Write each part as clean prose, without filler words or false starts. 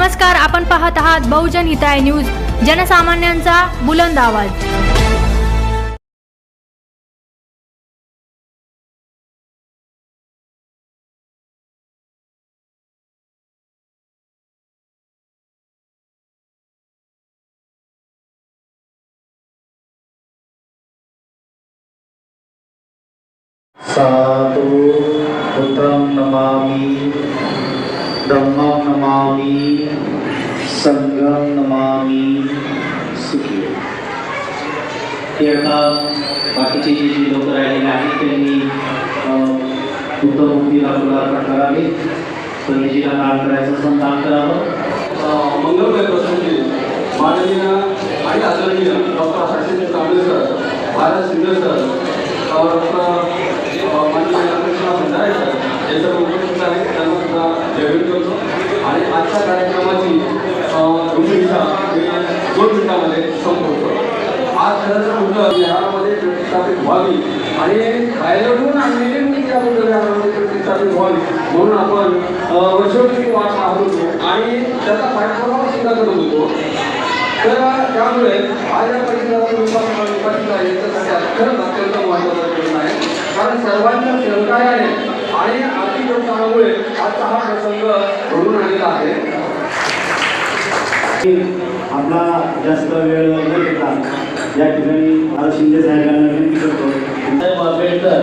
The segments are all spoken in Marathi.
नमस्कार, आपण पाहत आहात बहुजन हिताय न्यूज, जनसामान्यांचा बुलंद आवाज। साधु पुत्रं नमामि, धम्मं नमामि, संघं नमामि, सुखी। आता बाकीचे जी लोक राहिलेले आहेत त्यांनी बुद्धमुक्तीला पुढाकार करावे, स्वदेशीला काम करायचं असेल काम करावं। मंगलमय प्रसंगी माननीय आणि आदरणीय doctor Harshvardhan Kamble sir, Bharat Shinde sir, माननीय रामकृष्ण भंडारे सर यांचं उपस्थित आहे, त्यांना सुद्धा जयवीर करतो। आणि आजच्या कार्यक्रमाची रूपरेषा मी 2 मिनिटांमध्ये संपवतो। आज खरं तर कुठं बिहारामध्ये प्रतिष्ठापित व्हावी आणि बाहेरून आणलेली मुलगी आपण बिहारामध्ये प्रतिष्ठापित व्हावी म्हणून आपण वर्षोवर्षी वाट पाहत होतो आणि त्याचा पाठपुरावा सुद्धा करत होतो। तर त्यामुळे आज या परिसराचा विकास आहे याच्यासाठी खरंच अत्यंत महत्त्वाचा प्रश्न आहे, कारण सर्वांच्या सहकार्याने आणि आर्थिक योगदानामुळे आजचा हा प्रसंग घडून आलेला आहे। आपला जास्त वेळ न घेता या ठिकाणी शिंदे साहेबांना विनंती करतो। साहेब आंबेडकर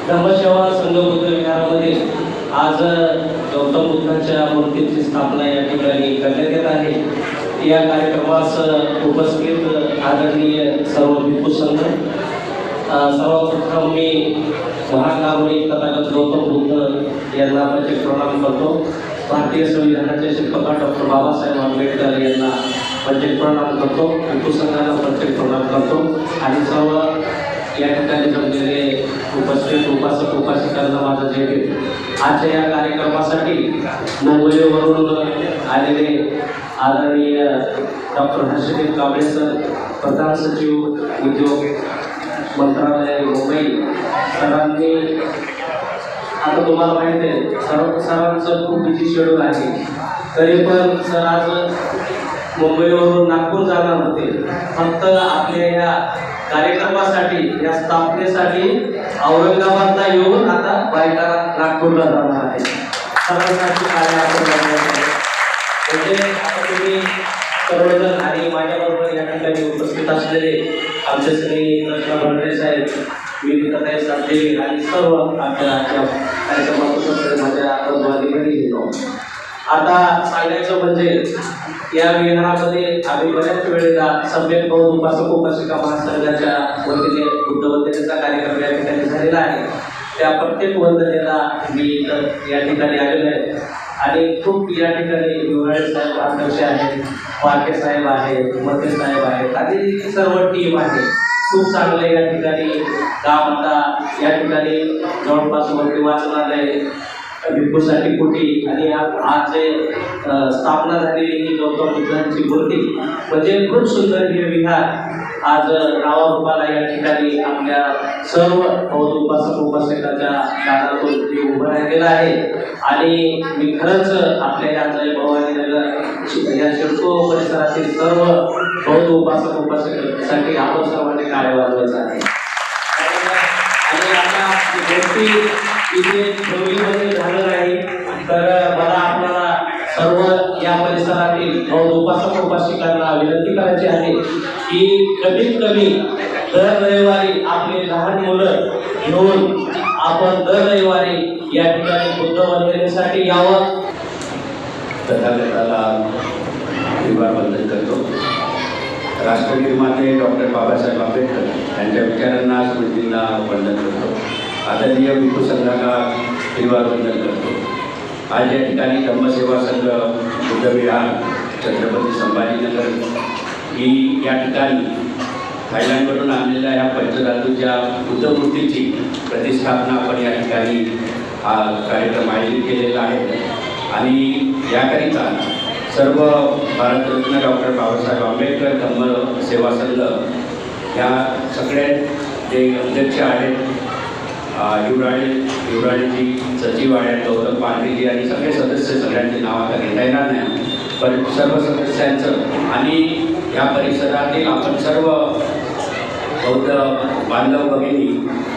धम्मसेवा संघ बुद्ध विहारामध्ये आज गौतम बुद्धांच्या मूर्तीची स्थापना या ठिकाणी करण्यात येत आहे। या कार्यक्रमास उपस्थित आदरणीय सर्व भिक्खू संघ, सर्वप्रथम मी महाकारुणिक तथागत गौतम बुद्ध यांना प्रत्येक प्रणाम करतो। भारतीय संविधानाचे शिल्पकार डॉक्टर बाबासाहेब आंबेडकर यांना प्रत्येक प्रणाम करतो। भिक्खू संघाला प्रत्येक प्रणाम करतो आणि सर्व या ठिकाणी जमलेले उपस्थित उपासक उपासिकांना माझा जय भेट। आजच्या या कार्यक्रमासाठी मुंबईवरून आलेले आदरणीय डॉक्टर हर्षवर्धन कांबळे सर, प्रधान सचिव उद्योग मंत्रालय मुंबई सरांनी, आता तुम्हाला माहिती आहे सरांचं खूप बिझी शेड्यूल आहे, तरी पण सर आज मुंबईवरून नागपूर जाणार होते। फक्त आपल्या या कार्यक्रमासाठी, या स्थापनेसाठी औरंगाबादला येऊन आता बायका नागपूरला जाणार आहे। सरांसाठी कार्य म्हणजे आता तुम्ही सर्वजण आणि माझ्याबरोबर या ठिकाणी उपस्थित असलेले आमचे श्री कृष्ण भंडारे साहेब, विविधताई साधे आणि सर्व आमच्या कार्यक्रमापासून माझ्या बंधुआधिकारी गेलो। आता सांगायचं म्हणजे या विहारामध्ये आम्ही बऱ्याच वेळेला सम्यक बौद्ध उपासक उपासिका महासंघाच्या वतीने बुद्ध वंदनेचा कार्यक्रम या ठिकाणी झालेला आहे। त्या प्रत्येक वंदनेला मी या ठिकाणी आलेलो आहे आणि खूप या ठिकाणी युवराज साहेब अध्यक्ष आहेत, पारखे साहेब आहेत, मते साहेब आहेत आणि सर्व टीम आहे। खूप चांगले या ठिकाणी काम आता या ठिकाणी जवळपास मोठे वाचनालय, भिक्खूसाठी कुटी आणि आज जे स्थापना झालेली ही गौतम बुद्धांची मूर्ती, म्हणजे खूप सुंदर हे विहार आज नावारूपाला या ठिकाणी आपल्या सर्व बौद्ध उपासक उपासिकांच्या दारातून ते उभं राहिलेलं आहे। आणि मी खरंच आपल्या या जय भवानी नगर या शिडको परिसरातील सर्व बौद्ध उपासक उपासिकांसाठी आपण सर्वांनी टाळ्या वाजवायचं आहे। आणि आता गोष्टी इथे ठेवलीमध्ये झालं नाही, तर मला आपल्याला सर्व या परिसरातील बौद्ध उपासक उपासिकांना विनंती करायची आहे की कमीत कमी दर रविवारी आपले लहान मुलं घेऊन आपण दर रविवारी या ठिकाणी बुद्ध वंदनेसाठी यावं। तथागताला वंदन करतो। राष्ट्रनिर्माते डॉक्टर बाबासाहेब आंबेडकर यांच्या विचारांना स्मृतींना वंदन करतो। आदरणीय भिक्खू संघाला वंदन करतो। आज या ठिकाणी धम्मसेवा संघ बुद्ध विहार छत्रपती संभाजीनगर ही या ठिकाणी थायलंडवरून आणलेल्या या पंचधातूच्या बुद्धमूर्तीची प्रतिष्ठापना आपण या ठिकाणी हा कार्यक्रम आयोजित केलेला आहे। आणि याकरिता सर्व भारतरत्न डॉक्टर बाबासाहेब आंबेडकर धम्म सेवा संघ या सगळ्या जे अध्यक्ष आहेत, युवराणीजी सचिव आहेत गौतम पांढरेजी आणि सगळे सदस्य, सगळ्यांची नावं आता घेता येणार नाही, पण सर्व सदस्यांचं आणि या परिसरातील आपण सर्व बौद्ध बांधव भगिनी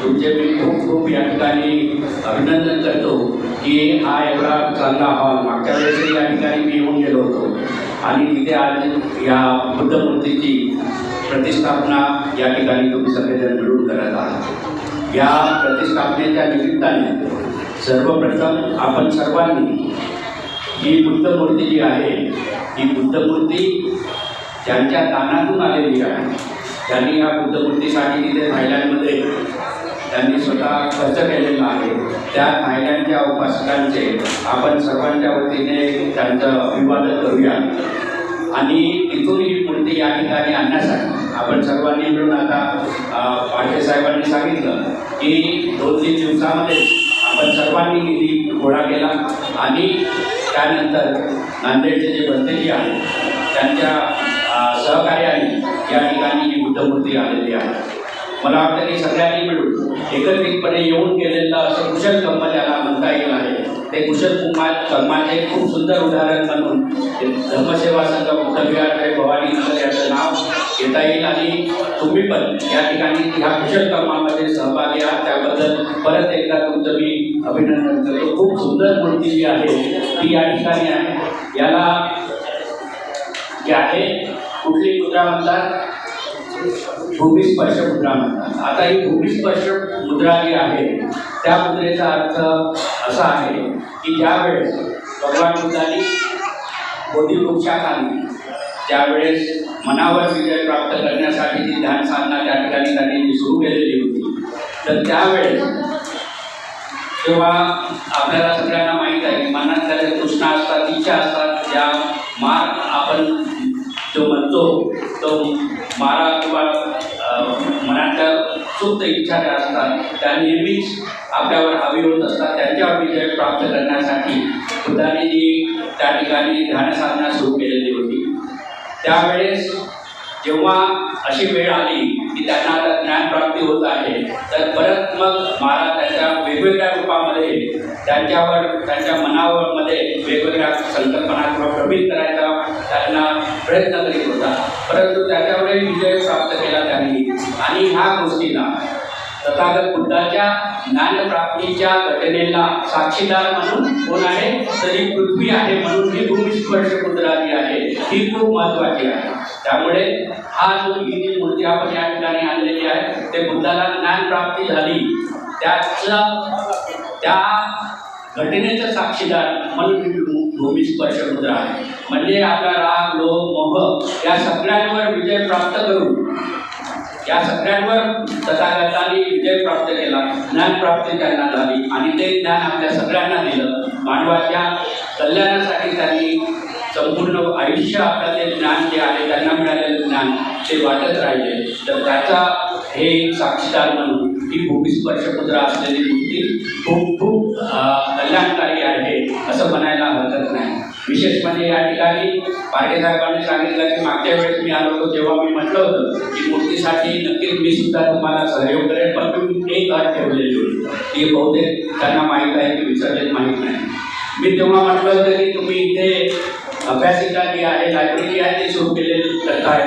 तुमचे मी खूप खूप या ठिकाणी अभिनंदन करतो की हा एवढा चांगला हॉल, मागच्या वेळेसही या ठिकाणी मी येऊन गेलो होतो आणि तिथे आज या बुद्ध मूर्तीची प्रतिष्ठापना या ठिकाणी तुम्ही सगळेजण मिळून करत आहात. या प्रतिष्ठापनेच्या निमित्ताने सर्वप्रथम आपण सर्वांनी ही बुद्ध मूर्ती जी आहे ही बुद्ध मूर्ती ज्यांच्या दानातून आलेली आहे, त्यांनी या बुद्ध मूर्तीसाठी तिथे थायलंडमध्ये त्यांनी स्वतः खर्च केलेला आहे, त्या थायलंडच्या उपासकांचे आपण सर्वांच्या वतीने त्यांचं अभिवादन करूया आणि तिथून ही मूर्ती या ठिकाणी आणण्यासाठी आपण सर्वांनी मिळून आता पांढरे साहेबांनी सांगितलं की 2-3 दिवसामध्ये आपण सर्वांनी निधी गोळा केला आणि त्यानंतर नांदेडचे जे बंदेजी आहेत त्यांच्या सहकार्याने या ठिकाणी ही बुद्ध मूर्ती आलेली आहे. मला वाटतं की सगळ्यांनी मिळून एकत्रितपणे येऊन केलेलं असं कुशल कर्म ज्याला म्हणता येईल आहे, ते कुशल कर्माचे खूप सुंदर उदाहरण म्हणून धर्मसेवा संघ बुद्धविहार भवानीनगर याचं नाव घेता येईल आणि तुम्ही पण या ठिकाणी ह्या कुशल कर्मामध्ये सहभागी आहात त्याबद्दल परत एकदा तुमचं मी अभिनंदन करतो. खूप सुंदर मूर्ती जी आहे ती या ठिकाणी आहे. याला जे आहे कुठली मुद्रा म्हणतात? भूमिस्पर्श मुद्रा म्हणतात. आता ही भूमिस्पर्श मुद्रा जी आहे त्या मुद्रेचा अर्थ असा आहे की ज्यावेळेस भगवान बुद्धांनी बोधिवृक्षाखाली ज्यावेळेस मनावर विजय प्राप्त करण्यासाठी जी ध्यान साधना त्या ठिकाणी त्यांनी सुरू केलेली होती, तर त्यावेळेस जेव्हा आपल्याला सगळ्यांना माहीत आहे की मनात त्याच्या तृष्णा असतात, इच्छा असतात, ज्या मार आपण जो म्हणतो तो मारा किंवा मनातल्या सुप्त इच्छा ज्या असतात त्या नेहमीच आपल्यावर हवी होत असतात. त्यांच्यावर विजय प्राप्त करण्यासाठी बुद्धांनी जी त्या ठिकाणी ध्यानसाधना सुरू केलेली होती, त्यावेळेस जेव्हा अशी वेळ आली की त्यांना आता ज्ञानप्राप्ती होत आहे, तर परत मग महाराज त्याच्या वेगवेगळ्या रूपामध्ये त्यांच्यावर त्यांच्या मनावरमध्ये वेगवेगळ्या संकल्पना किंवा प्रमित करायचा त्यांना प्रयत्न करीत होता, परंतु त्याच्यावरही विजय प्राप्त केला त्यांनी. आणि ह्या गोष्टीला तथागत बुद्धाच्या ज्ञानप्राप्तीच्या घटनेला साक्षीदार म्हणून कोण आहे? तर ही पृथ्वी आहे. म्हणून ही भूमिस्पर्श मुद्रा जी आहे ही खूप महत्त्वाची आहे. त्यामुळे हा जो ही जी मूर्ती आपण या ठिकाणी आणलेली आहे ते बुद्धाला ज्ञानप्राप्ती झाली त्या घटनेचं साक्षीदार म्हणून ही भूमिस्पर्श मुद्रा आहे. म्हणजे आपला राग, लोभ, मोह या सगळ्यांवर विजय प्राप्त करून या सगळ्यांवर तथागतांनी विजय प्राप्त केला, ज्ञानप्राप्ती त्यांना झाली आणि ते ज्ञान आपल्या सगळ्यांना दिलं. मानवाच्या कल्याणासाठी त्यांनी संपूर्ण आयुष्य आपलं ते ज्ञान जे आहे त्यांना मिळालेलं ज्ञान ते वाटत राहिले. तर त्याचा हे एक साक्षीदार म्हणून ही भूमिस्पर्श मुद्रा असलेली मूर्ती खूप कल्याणकारी आहे असं म्हणायला हरकत नाही. विशेष म्हणजे या ठिकाणी पारगे साहेबांनी सांगितलं की मागच्या वेळेस मी आलो होतो तेव्हा मी म्हटलं होतं की मूर्तीसाठी नक्कीच मी सुद्धा तुम्हाला सहयोग करेन, पण मी एक अट ठेवलेली होती ती बहुतेक त्यांना माहीत आहे की विसरलेच माहीत नाही. मी तेव्हा म्हटलं होतं की तुम्ही इथे अभ्यासिका जी आहे, लायब्ररी जी आहे ती सुरू केलेली करताय,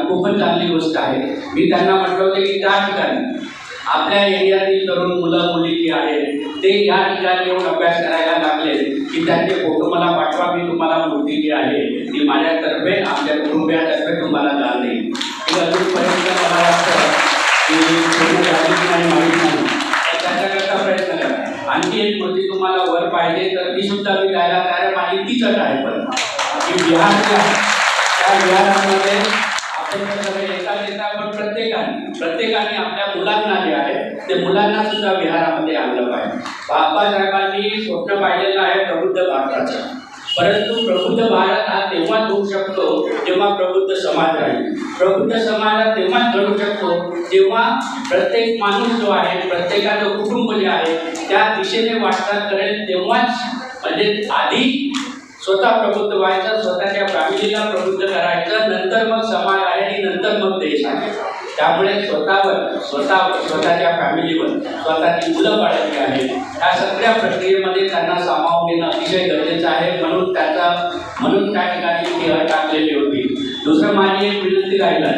खूपच चांगली गोष्ट आहे. मी त्यांना म्हटलं होतं की त्या ठिकाणी आपल्या एरियातील तरुण मुलं मुली जी आहेत ते या ठिकाणी येऊन अभ्यास करायला लागले की त्यांचे फोटो मला पाठवा, मी तुम्हाला मूर्ती जी आहे ती माझ्यातर्फे आमच्या कुटुंबियातर्फे तुम्हाला दान देईन. की अजूनपर्यंत मला वाटतं की नाही माहीत नाही, त्याच्याकरता प्रयत्न करा. आणखी एक मूर्ती तुम्हाला वर पाहिजे तर ती सुद्धा मी द्यायला तयार. माझी तीच अट आहे पण की बिहारच्या त्या बिहारामध्ये आपण सगळे येतात पण प्रत्येकाने आपल्या मुलांना जे आहे ते मुलांना सुद्धा विहारामध्ये आणलं पाहिजे. बाबासाहेबांनी स्वप्न पाहिलेलं आहे प्रबुद्ध भारताचं, परंतु प्रबुद्ध भारत हा तेव्हाच होऊ शकतो जेव्हा प्रबुद्ध समाज राहील. प्रबुद्ध समाज तेव्हाच घडू शकतो जेव्हा प्रत्येक माणूस जो आहे, प्रत्येकाचं कुटुंब जे आहे त्या दिशेने वाटचाल करेल, तेव्हाच म्हणजे आधी स्वतः प्रबुद्ध व्हायचं, स्वतःच्या फॅमिलीला प्रबुद्ध करायचं, नंतर मग समाज आहे आणि नंतर मग देश आहे. त्यामुळे स्वतःच्या फॅमिलीवर स्वतःची मुलं बाळगली आहेत. या सगळ्या प्रक्रियेमध्ये त्यांना सामावून घेणं अतिशय गरजेचं आहे. म्हणून त्या ठिकाणी ती अट टाकलेली होती. दुसरं माझी एक विनंती राहिला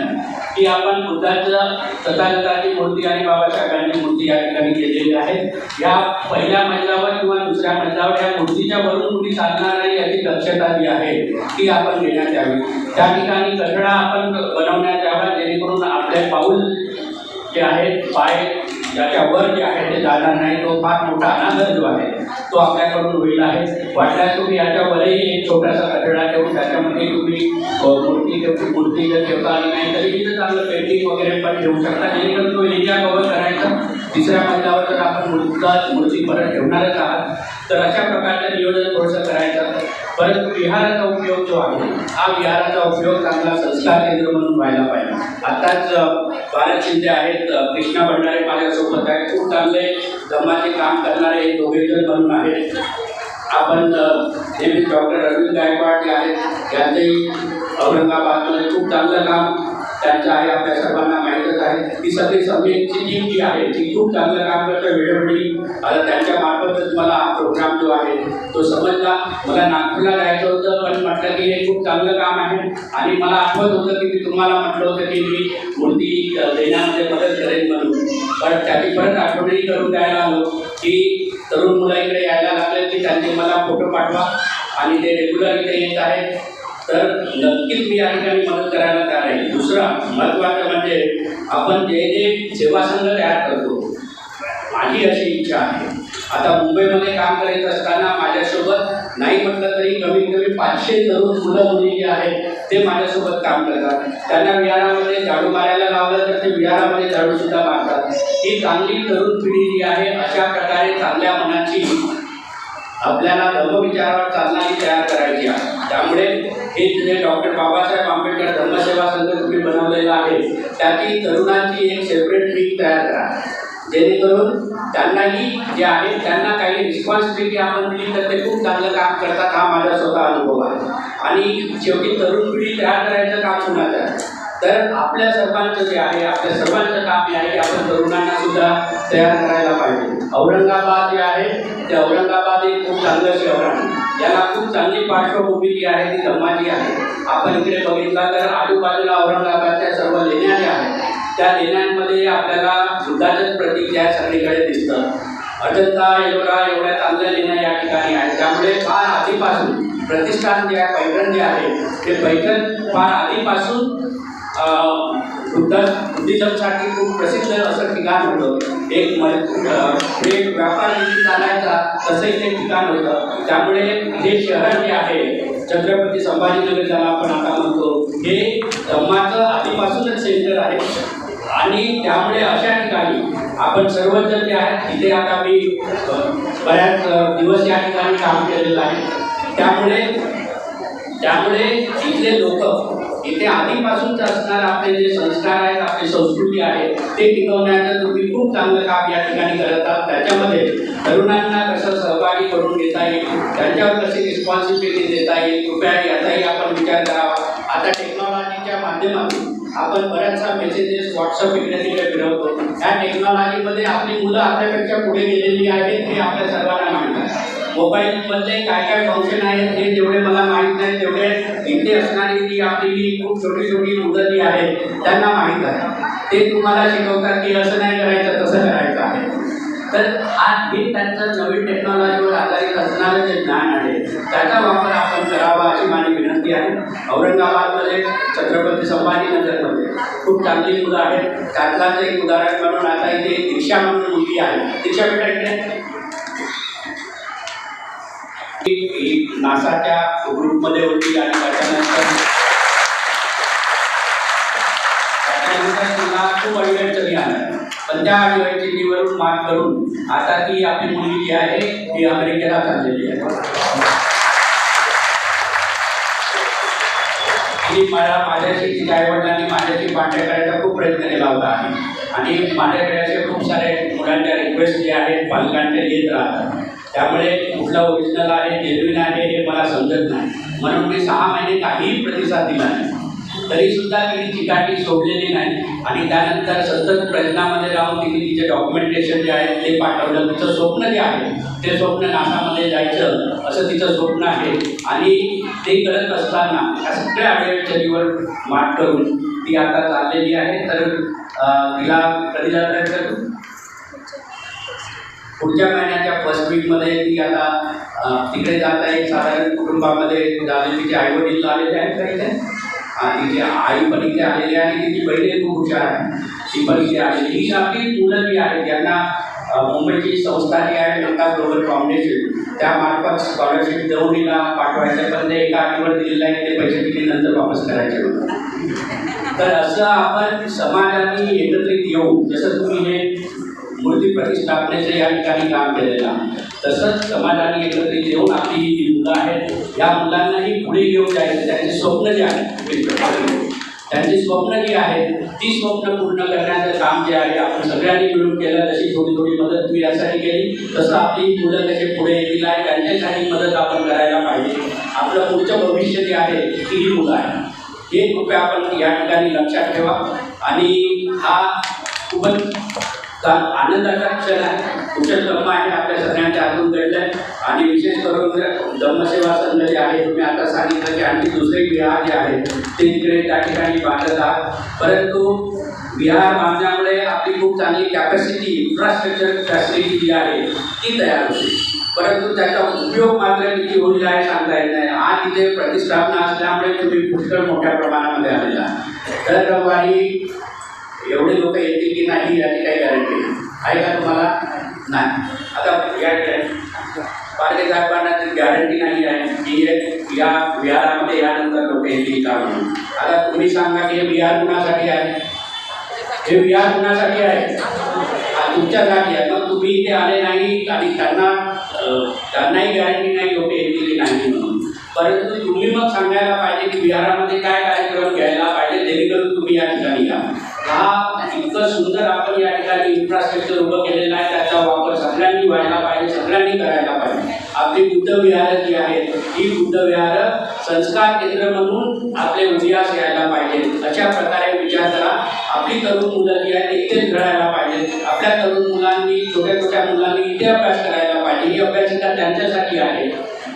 की आपण बुद्धाचं तथागताची मूर्ती आणि बाबासाहेबांची मूर्ती या ठिकाणी केलेली आहे. या पहिल्या मजल्यावर किंवा दुसऱ्या मजल्यावर या मूर्तीच्या वरून कुणी चालणार नाही याची दक्षता जी आहे ती आपण घेण्यात यावी. त्या ठिकाणी कठडा आपण बनवण्यात यावा, जेणेकरून आपले पाऊल जे आहेत पाय याच्यावर जे आहे ते जाणार नाही. तो फार मोठा अनादर जो आहे तो आपल्याकडून होईल आहे. वाटल्यास तुम्ही याच्यावरही एक छोटासा कठडा ठेवून त्याच्यामध्ये तुम्ही मूर्ती जर ठेवता आली नाही तरी तिथं चांगलं पेंटिंग वगैरे पण ठेवू शकता, जेणेकरून तो एरिया कव्हर करायचा. तिसऱ्या मजल्यावर जर आपण मूर्ती परत ठेवणारच आहात तर अशा प्रकारचं नियोजन थोडंसं करायचं. परंतु विहाराचा उपयोग जो आहे हा विहाराचा उपयोग चांगला संस्कार केंद्र म्हणून व्हायला पाहिजे. आत्ताच भारत शिंदे आहेत, कृष्णा भंडारे माझ्यासोबत आहेत, खूप चांगले धम्माचे काम करणारे हे दोघेजण म्हणून आहेत. आपण नेहमीच डॉक्टर अरविंद गायकवाड जे आहेत यांचंही औरंगाबादमध्ये खूप चांगलं काम त्यांचं आहे, आपल्या सर्वांना माहीतच आहे. ती सगळी समितीची टीम जी आहे ती खूप चांगलं काम करतं. वेळोवेळी आता त्यांच्या मार्फतच मला हा प्रोग्राम जो आहे तो समजला. मला नागपूरला जायचं होतं पण म्हटलं की हे खूप चांगलं काम आहे आणि मला आठवत होतं की मी तुम्हाला म्हटलं होतं की मी मूर्ती देण्यामध्ये मदत करेन म्हणून. पण त्याची परत आठवणही करून द्यायला आलो की तरुण मुलं इकडे यायला लागले की त्यांचे मला फोटो पाठवा आणि ते रेग्युलर इथे येत आहेत तर नक्कीच मी या ठिकाणी मदत करायला तयार आहे. दुसरं महत्त्वाचं म्हणजे आपण जे सेवा संघ तयार करतो, माझी अशी इच्छा आहे. आता मुंबईमध्ये काम करायचं असताना माझ्यासोबत नाही म्हटलं तरी कमीत कमी 500 तरुण मुलं मुली जे आहेत ते माझ्यासोबत काम करतात. त्यांना विहारामध्ये झाडू मारायला लावलं तर ते विहारामध्ये झाडूसुद्धा मारतात. ही चांगली तरुण पिढी जी आहे अशा प्रकारे चांगल्या मनाची आपल्याला धर्मविचारावर चालणारी तयार करायची आहे. त्यामुळे हे जे डॉक्टर बाबासाहेब आंबेडकर धर्मसेवा संघ तुम्ही बनवलेला आहे त्याची तरुणांची एक सेपरेट विंग तयार करा, जेणेकरून त्यांनाही जे आहे त्यांना काही रिस्पॉन्सिबिलिटी आपण दिली तर ते खूप चांगलं काम करतात. हा माझा स्वतः अनुभव आहे. आणि शेवटी तरुण पिढी तयार करायचं काम कुणाचं आहे तर आपल्या सर्वांचं जे आहे आपल्या सर्वांचं काम हे आहे की आपण तरुणांना सुद्धा तयार करायला पाहिजे. औरंगाबाद जे आहे ते औरंगाबाद एक खूप चांगलं शहर आहे. याला खूप चांगली पार्श्वभूमी जी आहे ती धम्माची आहे. आपण इकडे बघितला तर आजूबाजूला औरंगाबादच्या सर्व लेण्या ज्या आहेत त्या लेण्यांमध्ये आपल्याला बुद्धाचंच प्रतीक ज्या सगळीकडे दिसतं. अजंता एलोरा एवढ्या चांगल्या लेण्या या ठिकाणी आहेत. त्यामुळे फार आधीपासून प्रतिष्ठान जे आहे पैठण जे आहे ते पैठण फार आधीपासून बुद्धिझमसाठी खूप प्रसिद्ध असं ठिकाण होतं. एक व्यापार नीती चालायचा तसं एक ठिकाण होतं. त्यामुळे हे शहर जे आहे छत्रपती संभाजीनगर ज्याला आपण आता म्हणतो हे धम्माचं आधीपासूनच सेंटर आहे. आणि त्यामुळे अशा ठिकाणी आपण सर्वजण जे आहेत तिथे आता मी बऱ्याच दिवस या ठिकाणी काम केलेलं आहे. त्यामुळे इथले लोक इथे आधीपासूनच असणारे आपले जे संस्कार आहेत आपली संस्कृती आहे ते टिकवण्याचं तुम्ही खूप चांगलं काम या ठिकाणी करत आहात. त्याच्यामध्ये तरुणांना कसं सहभागी करून घेता येईल, त्यांच्यावर कशी रिस्पॉन्सिबिलिटी देता येईल कृपया याचाही आपण विचार करावा. आता टेक्नॉलॉजीच्या माध्यमातून आपण बऱ्याचशा मेसेजेस व्हॉट्सअप इकडे तिकडे फिरवतो. ह्या टेक्नॉलॉजीमध्ये आपली मुलं आपल्यापेक्षा पुढे गेलेली आहेत हे आपल्या सर्वांना माहीत आहे. मोबाईलमधले काय काय फंक्शन आहेत हे जेवढे मला माहीत नाही तेवढे इथे असणारी जी आपली खूप छोटी छोटी मुलं जी आहेत त्यांना माहीत आहे. ते तुम्हाला शिकवतात की असं नाही करायचं तसं करायचं आहे. तर हे त्यांचं नवीन टेक्नॉलॉजीवर आधारित असणारं जे ज्ञान आहे त्याचा वापर आपण करावा अशी माझी विनंती आहे. औरंगाबादमध्ये छत्रपती संभाजीनगरमध्ये खूप चांगली मुलं आहेत. त्यातलाच एक उदाहरण म्हणून आता इथे दीक्षा म्हणून मुलगी आहे. दीक्षा बेटा इकडे नासाच्या ग्रुपमध्ये होती आणि त्याच्यानंतर तिला खूप अडचणी आल्या पण त्या अडचणीवरून मात करून आता ती आपली मुलगी जी आहे ती अमेरिकेला चाललेली आहे. माझ्याशी तिच्या आईवडिलांनी माझ्याशी कॉन्टॅक्ट करायचा खूप प्रयत्न केला होता आणि माझ्याकडे असे खूप सारे मुलांच्या रिक्वेस्ट जे आहेत पालकांच्या येत राहतात. त्यामुळे कुठलं ओरिजिनल आहे जेन्युइन आहे हे मला समजत नाही म्हणून मी 6 महिने काहीही प्रतिसाद दिला नाही. तरी सुद्धा तिने चिकाटी सोडलेली नाही आणि त्यानंतर सतत प्रयत्नामध्ये राहून तिने तिचे डॉक्युमेंटेशन जे आहे ते पाठवलं. तिचं स्वप्न जे आहे ते स्वप्न नासामध्ये जायचं असं तिचं स्वप्न आहे आणि ते करत असताना या सगळ्या अडचणीवर मात करून ती आता चाललेली आहे. तर तिला कधी जायचं पुढच्या महिन्याच्या फर्स्ट वीकमध्ये ती आता तिकडे जात आहे. साधारण कुटुंबामध्ये झाले तिचे आई वडील आलेले आहेत का इथे, तिची आई पण इथे आलेली आहे आणि तिची बहिणी खूप हुशार आहे, ती पण इथे आलेली. ही आपली मुलं जी आहेत त्यांना मुंबईची संस्था जी आहे लंका ग्लोबल फाउंडेशन त्यामार्फत स्कॉलरशिप देऊन तिला पाठवायचं, पण ते एका अटीवर दिलेलं आहे ते पैसे तिने नंतर वापस करायचे होते. तर असं आपण समाजाने एकत्रित येऊ, जसं तुम्ही हे मूर्ती प्रतिष्ठापनेचं या ठिकाणी काम केलेलं आहे तसंच समाजाने एकत्रित येऊन आपली ही जी मुलं आहेत या मुलांनाही पुढे घेऊन जायचं. त्यांचे स्वप्न जे आहेत त्यांची स्वप्न जी आहेत ती स्वप्न पूर्ण करण्याचं काम जे आहे आपण सगळ्यांनी मिळून केलं. जशी थोडी थोडी मदत मी यासाठी केली तसं आपली मुलं कसे पुढे येतील आहे त्यांच्यासाठी मदत आपण करायला पाहिजे. आपलं पुढचं भविष्य जे आहे ती ही मुलं आहे हे कृपया आपण या ठिकाणी लक्षात ठेवा. आणि हा खूपच आनंदाचा क्षण आहे, कुशल कर्म आहे आपल्या सगळ्यांच्या हातून घडलं आहे. आणि विशेष करून धम्मसेवा संघ जे आहे तुम्ही आता सांगितलं की आणखी दुसरे विहार जे आहे ते तिकडे त्या ठिकाणी बांधत आहात, परंतु विहार बांधण्यामुळे आपली खूप चांगली कॅपॅसिटी इन्फ्रास्ट्रक्चर फॅसिलिटी जी आहे ती तयार होते, परंतु त्याचा उपयोग मात्र किती होईल आहे सांगता येत नाही. आज तिथे प्रतिष्ठापना असल्यामुळे तुम्ही पुष्कळ मोठ्या प्रमाणामध्ये आलेला दर रविवारी एवढे लोक येतील की नाही याची काही गॅरंटी आहे का तुम्हाला? नाही. आता या पारखे साहेबांना गॅरंटी नाही आहे की या विहारामध्ये यानंतर लोक येतील का म्हणून. आता तुम्ही सांगा की हे विहार कुणासाठी आहे, हे विहार कुणासाठी आहे, तुमच्यासाठी आहे. मग तुम्ही इथे आले नाही आणि त्यांनाही गॅरंटी नाही लोक येतील की नाही म्हणून, परंतु तुम्ही मग सांगायला पाहिजे की विहारामध्ये काय कार्यक्रम घ्यायला पाहिजे जेणेकरून तुम्ही या ठिकाणी या. हा इतकं सुंदर आपण या ठिकाणी इन्फ्रास्ट्रक्चर उभं केलेलं आहे त्याचा वापर सगळ्यांनी व्हायला पाहिजे, सगळ्यांनी करायला पाहिजे. आपली बुद्ध विहारं जी आहेत ही बुद्ध विहारं संस्कार केंद्र म्हणून आपले उदयास यायला पाहिजे. अशा प्रकारे विचार करा. आपली तरुण मुलं जी आहेत इथेच घडायला पाहिजे. आपल्या तरुण मुलांनी छोट्या छोट्या मुलांनी इथे अभ्यास करायला पाहिजे. ही अभ्यासिका त्यांच्यासाठी आहे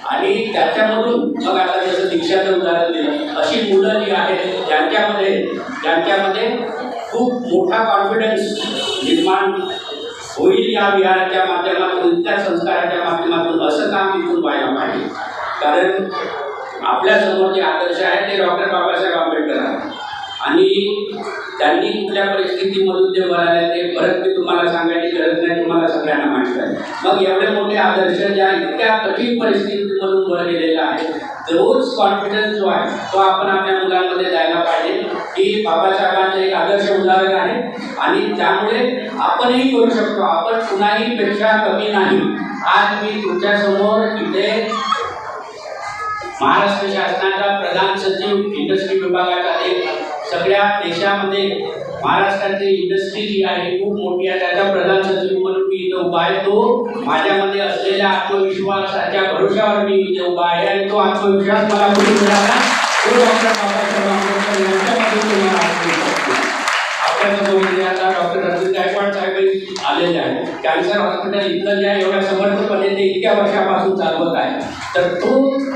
आणि त्याच्यामधून मग आता जसं दीक्षाचं उदाहरण दिलं अशी मुलं जी आहेत ज्यांच्यामध्ये खूप मोठा कॉन्फिडन्स निर्माण होईल या विहाराच्या माध्यमातून, त्या संस्काराच्या माध्यमातून असं काम इथून व्हायला पाहिजे. कारण आपल्यासमोर जे आदर्श आहेत ते डॉक्टर बाबासाहेब आंबेडकर आहेत आणि त्यांनी कुठल्या परिस्थितीमधून ते वर आले ते परत मी तुम्हाला सांगायची गरज नाही, तुम्हाला सगळ्यांना माहीत आहे. मग एवढे मोठे आदर्श ज्या इतक्या कठीण परिस्थितीमधून वर गेलेला आहे तोच कॉन्फिडन्स जो आहे तो आपण आपल्या मुलांमध्ये द्यायला पाहिजे की बाबासाहेबांचं एक आदर्श उदाहरण आहे आणि त्यामुळे आपणही करू शकतो. आपण कुणाही पेक्षा कमी नाही. आज मी तुमच्यासमोर इथे महाराष्ट्र शासनाचा प्रधान सचिव इंडस्ट्री विभागाचा एक सगळ्या देशामध्ये महाराष्ट्राची इंडस्ट्री जी आहे खूप मोठी आहे त्याचा प्रधान सचिव म्हणून मी इथं उभा आहे. तो माझ्यामध्ये असलेल्या आत्मविश्वासाच्या भरोशावर मी इथे उभा आहे आणि तो आत्मविश्वास मला कुठे मिळाला तो डॉक्टर बाबासाहेब आंबेडकर यांच्यामध्ये आपल्याला आता डॉक्टर रवींद्र गायकवाड साहेब आलेले आहेत. कॅन्सर हॉस्पिटल इथलं जे आहे एवढ्या समर्थपणे ते इतक्या वर्षापासून चालवत आहे. तर तो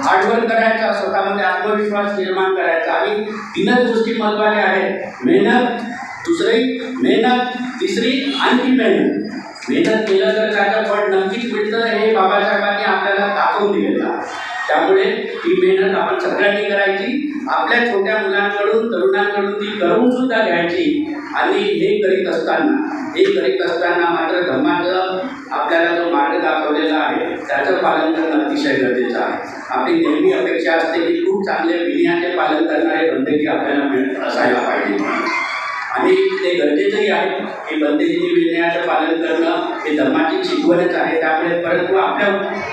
हार्डवर्क करायचा, स्वतःमध्ये आत्मविश्वास निर्माण करायचा आणि तीनच गोष्टी महत्त्वाच्या आहेत. मेहनत, दुसरी मेहनत, तिसरी आणखी मेहनत. मेहनत केलं तर त्याचं फळ नक्कीच मिळतं हे बाबासाहेबांनी आपल्याला दाखवून दिलेलं आहे. त्यामुळे ही मेहनत आपण सगळ्यांनी करायची, आपल्या छोट्या मुलांकडून तरुणांकडून ती करून सुद्धा घ्यायची आणि हे करीत असताना मात्र धम्माचं आपल्याला जो मार्ग दाखवलेला आहे त्याचं पालन करणं अतिशय गरजेचं आहे. आपली नेहमी अपेक्षा असते की खूप चांगले विनयाचे पालन करणारे बंधेजी आपल्याला असायला पाहिजे आणि ते गरजेचंही आहे की बंधेजींनी विनयाचं पालन करणं हे धर्माची शिकवणच आहे. त्यामुळे परंतु आपल्या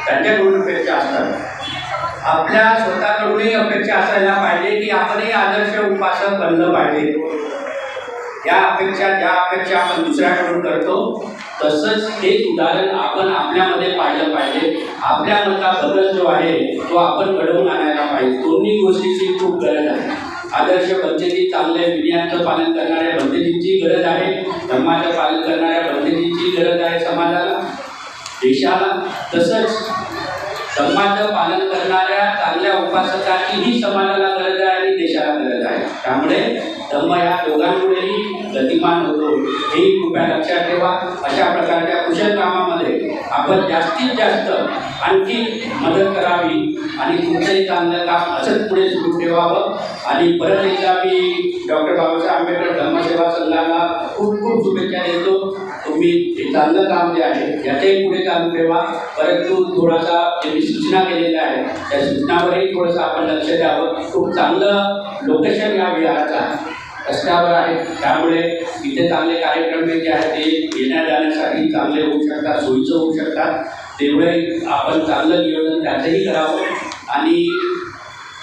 त्यांच्याकडून अपेक्षा असतात, आपल्या स्वतःकडूनही अपेक्षा असायला पाहिजे की आपणही आदर्श उपासक बनलं पाहिजे. ज्या अपेक्षा आपण दुसऱ्याकडून करतो तसंच हेच उदाहरण आपण आपल्यामध्ये पाहिलं पाहिजे. आपल्यामधला बदल जो आहे तो आपण घडवून आणायला पाहिजे. दोन्ही गोष्टीची खूप गरज आहे. आदर्श पद्धती, चांगल्या विनयाचं पालन करणाऱ्या पद्धतींची गरज आहे. धर्माचं पालन करणाऱ्या पद्धतींची गरज आहे समाजाला, देशाला. तसंच धर्माचं पालन करणाऱ्या चांगल्या उपासकांचीही समाजाला गरज आहे आणि देशाला गरज आहे. त्यामुळे धर्म या दोघांमुळेही गतिमान होतो, हेही कृपया लक्षात ठेवा. अशा प्रकारच्या कुशल कामामध्ये आपण जास्तीत जास्त आणखी मदत करावी आणि तुमचंही चांगलं काम असंच पुढे सुरू ठेवावं. आणि परत एकदा मी डॉक्टर बाबासाहेब आंबेडकर धर्मसेवा संघाला खूप खूप शुभेच्छा देतो. तुम्ही हे चांगलं काम जे आहे याच्याही पुढे चालू ठेवा. परंतु थोडासा जे मी सूचना केलेल्या आहे त्या सूचनावरही थोडंसं आपण लक्ष द्यावं. खूप चांगलं लोकेशन या विहाराचं रस्त्यावर आहे, त्यामुळे इथे चांगले कार्यक्रम जे आहेत ते येण्या जाण्यासाठी चांगले होऊ शकतात, सोयीचं होऊ शकतात. तेवढे आपण चांगलं नियोजन त्याचंही करावं. आणि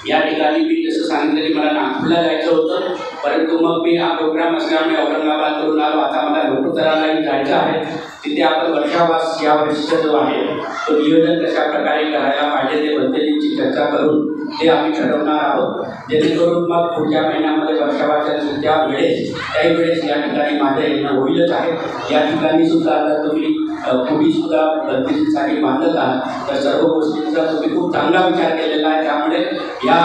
या ठिकाणी मी जसं सांगितलं की मला नागपूरला जायचं होतं, परंतु मग मी हा प्रोग्राम असल्यामुळे औरंगाबाद करून आलो. आता मला लोकोत्तरालाही जायचं आहे. तिथे आपण वर्षावास या वर्षीचा जो आहे तो नियोजन कशा प्रकारे करायला पाहिजे ते पद्धतीची चर्चा करून ते आम्ही ठरवणार आहोत. जेणेकरून मग पुढच्या महिन्यामध्ये वर्षावाच्या सुद्धा वेळेस काही वेळेस या ठिकाणी माझं येणं होईलच आहे. या ठिकाणी सुद्धा आता तुम्ही पूर्वी सुद्धा पद्धतीसाठी बांधत आहात, तर सर्व गोष्टींचा तुम्ही खूप चांगला विचार केलेला आहे. त्यामुळे या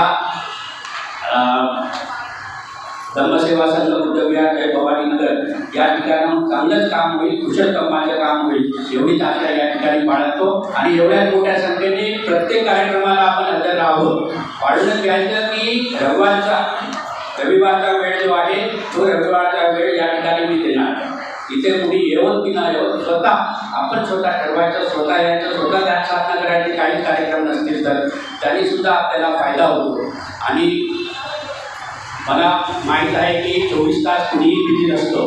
धर्मसेवा संघ बुद्धविहार जय भवानी नगर या ठिकाणाहून चांगलंच काम होईल, कुशल कर्माचं काम होईल एवढीच आशा या ठिकाणी बाळगतो. आणि एवढ्याच मोठ्या संख्येने प्रत्येक कार्यक्रमाला आपण हजर आहोत. वाढूनच घ्यायचं की रविवारचा वेळ जो आहे तो रविवारचा वेळ या ठिकाणी मी देणार. इथे कुणी येऊन की ना येऊन आपण स्वतः ठरवायचं, स्वतः यायचं, स्वतः ध्यान साधना करायची. काही कार्यक्रम नसतील तर त्यांनी सुद्धा आपल्याला फायदा होतो. आणि मला माहीत आहे की 24 तास कुणीही बिझी नसतो,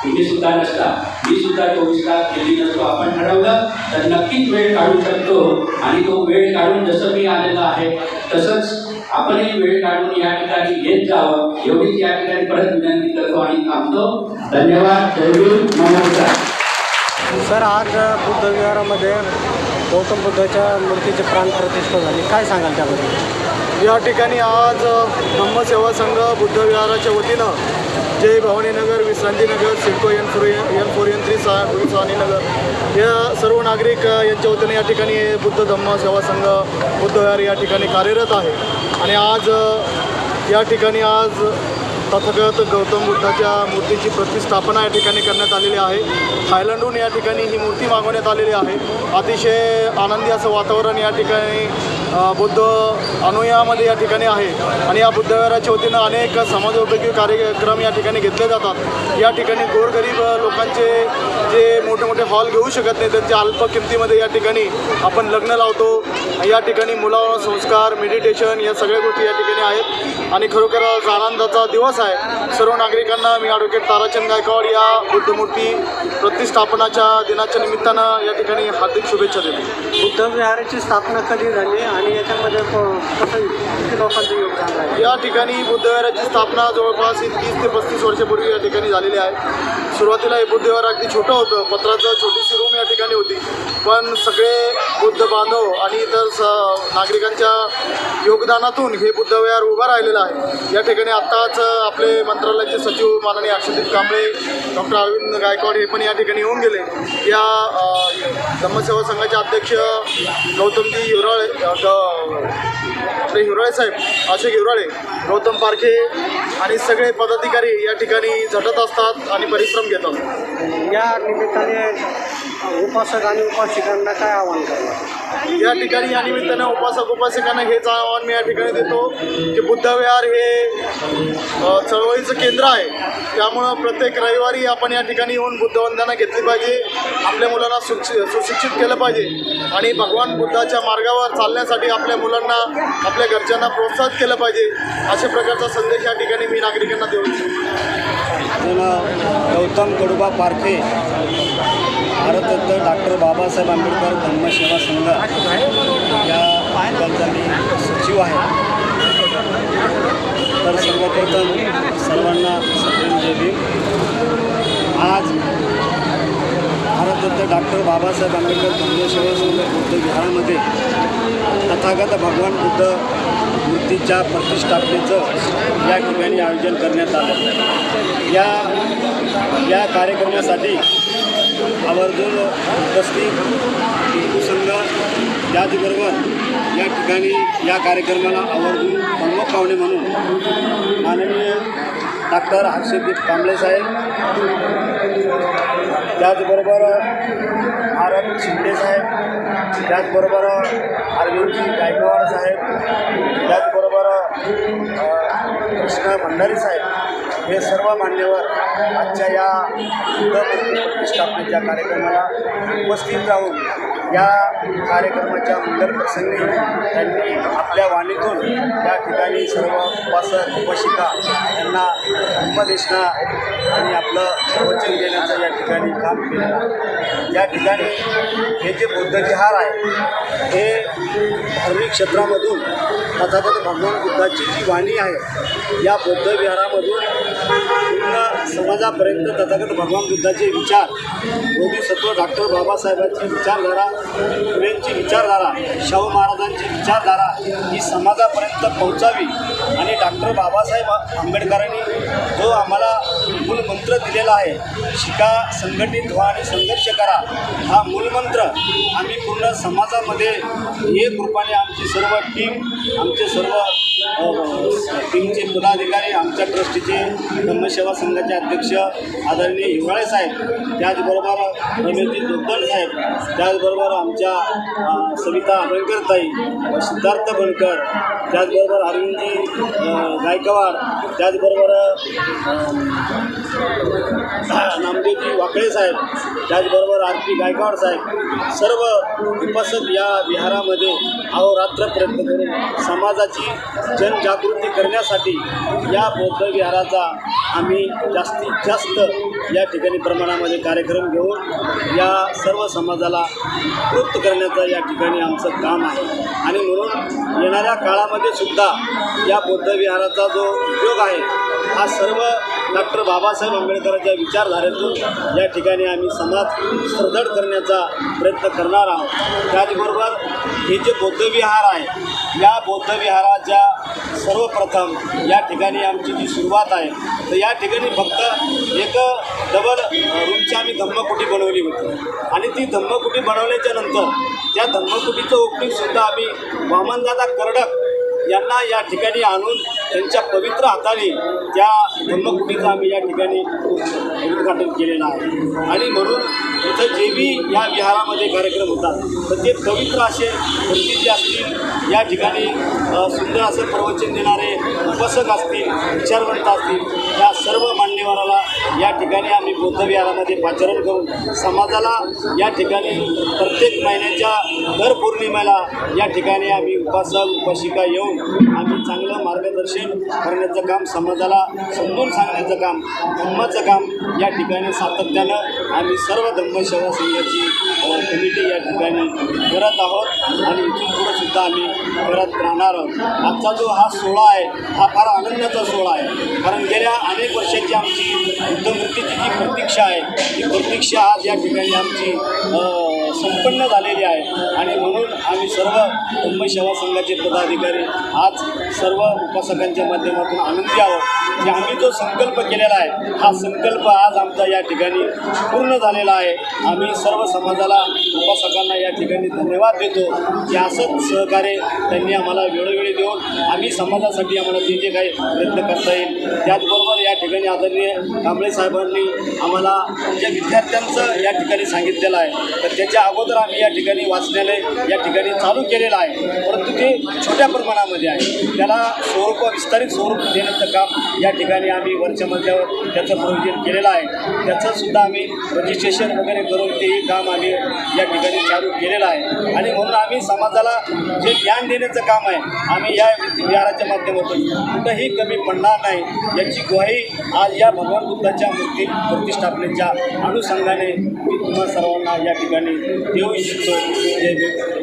तुम्ही सुद्धा नसता, मी सुद्धा 24 तास बिझी नसतो. आपण ठरवलं तर नक्कीच वेळ काढू शकतो. आणि तो वेळ काढून जसं मी आलेलं आहे तसंच आपणही वेळ काढून या ठिकाणी येत जावं एवढीच या ठिकाणी परत विनंती करतो आणि थांबतो. धन्यवाद. जय भीम. नमस्कार. सर, आज बुद्ध विहारामध्ये गौतम बुद्धाच्या मूर्तीचे प्राण प्रतिष्ठा झाली, काय सांगाल त्याबद्दल? या ठिकाणी आज धम्मसेवा संघ बुद्ध विहाराच्या वतीनं जय भवानी नगर, विश्रांतीनगर, सिडको N4 N3 गुरुस्वामी नगर या सर्व नागरिक यांच्या वतीने या ठिकाणी बुद्ध धम्म सेवा संघ बुद्ध विहार या ठिकाणी कार्यरत आहे. आणि आज या ठिकाणी आज तथागत गौतम बुद्धाच्या मूर्तीची प्रतिष्ठापना या ठिकाणी करण्यात आलेली आहे. थायलंडहून या ठिकाणी ही मूर्ती मागवण्यात आलेली आहे. अतिशय आनंदी असं वातावरण या ठिकाणी बुद्ध अनुयायामध्ये या ठिकाणी आहे. आणि या बुद्ध विहाराच्या वतीनं अनेक समाजोपयोगी कार्यक्रम या ठिकाणी घेतले जातात. या ठिकाणी गोरगरीब लोकांचे जे मोठे मोठे हॉल घेऊ शकत नाही त्यांच्या अल्प किमतीमध्ये या ठिकाणी आपण लग्न लावतो. या ठिकाणी मुलावर संस्कार, मेडिटेशन या सगळ्या गोष्टी या ठिकाणी आहेत. आणि खरोखर आज आनंदाचा दिवस आहे. सर्व नागरिकांना मी ॲडव्होकेट ताराचंद गायकवाड या बुद्धमूर्ती प्रतिष्ठापनाच्या दिनाच्या निमित्तानं या ठिकाणी हार्दिक शुभेच्छा देतो. बुद्ध विहाराची स्थापना कधी झाली आणि याच्यामध्ये कसं किती लोकांचं योगदान आहे? या ठिकाणी बुद्ध विहाराची स्थापना जवळपास 30 ते 35 वर्षापूर्वी या ठिकाणी झालेली आहे. सुरुवातीला हे बुद्ध विहार अगदी छोटं होतं, पत्राचं छोटीशी रूम या ठिकाणी होती. पण सगळे बुद्ध बांधव आणि इतर नागरिकांच्या योगदानातून हे बुद्ध विहार उभं राहिलेलं आहे. या ठिकाणी आत्ताच आपले मंत्रालयाचे सचिव माननीय अक्षदीप कांबळे, डॉक्टर अरविंद गायकवाड हे पण या ठिकाणी येऊन गेले. या धम्मसेवा संघाचे अध्यक्ष गौतमजी हिवराळे, आपले हिवराळे साहेब, अशोक हिवराळे, गौतम पारखे आणि सगळे पदाधिकारी या ठिकाणी झटत असतात आणि परिश्रम घेतात. या निमित्ताने उपासक आणि उपासिकांना काय आव्हान करणार? या ठिकाणी या निमित्तानं उपासक उपासिकांना हेच आव्हान मी या ठिकाणी देतो की बुद्ध विहार हे चळवळीचं केंद्र आहे. त्यामुळं प्रत्येक रविवारी आपण या ठिकाणी येऊन बुद्धवंदना घेतली पाहिजे. आपल्या मुलांना सुशिक्षित केलं पाहिजे आणि भगवान बुद्धाच्या मार्गावर चालण्यासाठी आपल्या मुलांना, आपल्या घरच्यांना प्रोत्साहित केलं पाहिजे. अशा प्रकारचा संदेश या ठिकाणी मी नागरिकांना देऊ इच्छितो. गौतम कडुबा पारखे, भारतरत्न डॉक्टर बाबासाहेब आंबेडकर धम्मसेवा संघ या ठिकाणचा मी सचिव आहे. तर सर्वप्रथम सर्वांना जय भीम. आज भारतरत्न डॉक्टर बाबासाहेब आंबेडकर धम्मसेवा संघ बुद्ध विहारामध्ये तथागत भगवान बुद्ध मूर्तीच्या प्रतिष्ठापनेचं या ठिकाणी आयोजन करण्यात आलं. या कार्यक्रमासाठी आवर्जून उपस्थित हिंदू संघ त्याचबरोबर या ठिकाणी या कार्यक्रमाला आवर्जून प्रमुख पाहुणे म्हणून माननीय डॉक्टर हर्षदीप कांबळे साहेब, त्याचबरोबर आर शिंदे साहेब, त्याचबरोबर अरविंदजी गायकवाड साहेब, त्याचबरोबर कृष्णा भंडारी साहेब हे सर्व मान्यवर आजच्या या बुद्ध मूर्ती प्रतिष्ठापनेच्या कार्यक्रमाला उपस्थित राहून या कार्यक्रमाच्या मंगल प्रसंगी त्यांनी आपल्या वाणीतून या ठिकाणी सर्व उपासक उपासिका यांना धम्मदेशना आणि आपलं वचन देण्याचं या ठिकाणी काम केलेलं आहे. या ठिकाणी हे जे बुद्ध विहार आहे हे धार्मिक क्षेत्रामधून तथागत भगवान बुद्धाची जी वाणी आहे या बौद्ध विहारामधून पूर्ण समाजापर्यंत तथागत भगवान बुद्धाचे विचार, बोधिसत्व डॉक्टर बाबासाहेबांची विचारधारा, फुलेंची विचारधारा, शाहू महाराजांची विचारधारा ही समाजापर्यंत पोहोचावी आणि डॉक्टर बाबासाहेब आंबेडकरांनी जो आम्हाला मूलमंत्र दिलेला आहे, शिका, संघटित व्हा आणि संघर्ष करा, हा मूलमंत्र आम्ही पूर्ण समाजामध्ये एक रूपाने आमची सर्व टीम, आमचे सर्व टीमचे पदाधिकारी, आमच्या ट्रस्टीचे धम्मसेवा संघाचे अध्यक्ष आदरणीय हिवाळे साहेब, त्याचबरोबर रमेशजी जोगदंड साहेब, त्याचबरोबर आमच्या सविता बनकरताई, सिद्धार्थ बनकर, त्याचबरोबर अरविंदजी गायकवाड, त्याचबरोबर नामदेवजी वाकळे साहेब, त्याचबरोबर आर पी गायकवाड साहेब, सर्व उपासक या विहारामध्ये अहोरात्र प्रयत्न करून समाजाची जनजागृती करण्यासाठी या बौद्ध विहाराचा आम्ही जास्तीत जास्त या ठिकाणी प्रमाणामध्ये कार्यक्रम घेऊन या सर्व समाजाला कृत करण्याचं या ठिकाणी आमचं काम आहे. आणि म्हणून येणाऱ्या काळामध्ये सुद्धा या बौद्ध विहाराचा जो उपयोग आहे हा सर्व डॉक्टर बाबासाहेब आंबेडकरांच्या विचारधारेतून या ठिकाणी आम्ही समाज सुदृढ करण्याचा प्रयत्न करणार आहोत. त्याचबरोबर हे जे बौद्ध विहार आहे या बौद्ध विहाराच्या सर्वप्रथम या ठिकाणी आमची जी सुरुवात आहे तर या ठिकाणी फक्त एक डबल रूमची आम्ही धम्मकुटी बनवली होती आणि ती धम्मकुटी बनवल्याच्या नंतर त्या धम्मकुटीचं ओपनिंगसुद्धा आम्ही वामनदादा करडक यांना या ठिकाणी आणून त्यांच्या पवित्र हाताने त्या धम्मकुटीचं आम्ही या ठिकाणी उद्घाटन केलेलं आहे. आणि म्हणून इथं जे बी या विहारामध्ये कार्यक्रम होतात तर ते पवित्र असे भक्तीचे असतील, या ठिकाणी सुंदर असं प्रवचन देणारे उपासक असतील, विचारवंत असतील, या सर्व मान्यवराला या ठिकाणी आम्ही बौद्ध विहारामध्ये पाचारण करून समाजाला या ठिकाणी प्रत्येक महिन्याच्या दर पौर्णिमेला या ठिकाणी आम्ही उपासक उपासिका येऊन आम्ही चांगलं मार्गदर्शन करण्याचं काम, समाजाला समजून सांगण्याचं काम, धम्माचं काम या ठिकाणी सातत्यानं आम्ही सर्व धम्मसेवा संघाची कमिटी या ठिकाणी करत आहोत आणि इथून पुढं सुद्धा आम्ही करत राहणार आहोत. आजचा जो हा सोहळा आहे हा फार आनंदाचा सोहळा आहे, कारण गेल्या अनेक वर्षाची आमची बुद्धमूर्तीची जी प्रतीक्षा आहे ती प्रतीक्षा आज या ठिकाणी आमची संपन्न झालेली आहे. आणि म्हणून आम्ही सर्व धम्मसेवा संघाचे पदाधिकारी आज सर्व उपासकांच्या माध्यमातून आनंदी आहोत की आम्ही जो संकल्प केलेला आहे हा संकल्प आज आमचा या ठिकाणी पूर्ण झालेला आहे. आम्ही सर्व समाजाला, उपासकांना या ठिकाणी धन्यवाद देतो की असंच सहकार्य त्यांनी आम्हाला वेळोवेळी देऊन आम्ही समाजासाठी आम्हाला जे जे काही प्रयत्न करता येईल. त्याचबरोबर या ठिकाणी आदरणीय कांबळे साहेबांनी आम्हाला आमच्या विद्यार्थ्यांचं या ठिकाणी सांगितलेलं आहे तर त्याच्या अगोदर आम्ही या ठिकाणी वाचनालय या ठिकाणी चालू केलेलं आहे, परंतु ते छोट्या प्रमाणामध्ये आहे. त्याला विस्तारित स्वरूप देण्याचं काम या ठिकाणी आम्ही वरच्या मजल्यावर त्याचं प्रयोजन केलेलं आहे. त्याचंसुद्धा आम्ही रजिस्ट्रेशन वगैरे करून तेही काम आम्ही या ठिकाणी चालू केलेलं आहे. आणि म्हणून आम्ही समाजाला जे ज्ञान देण्याचं काम आहे आम्ही या विहाराच्या माध्यमातून कुठंही कमी पडणार नाही याची ग्वाही आज या भगवान बुद्धाच्या मूर्ती प्रतिष्ठापनेच्या अनुषंगाने मी तुम्हा सर्वांना या ठिकाणी देऊ इच्छितो. जय भीम.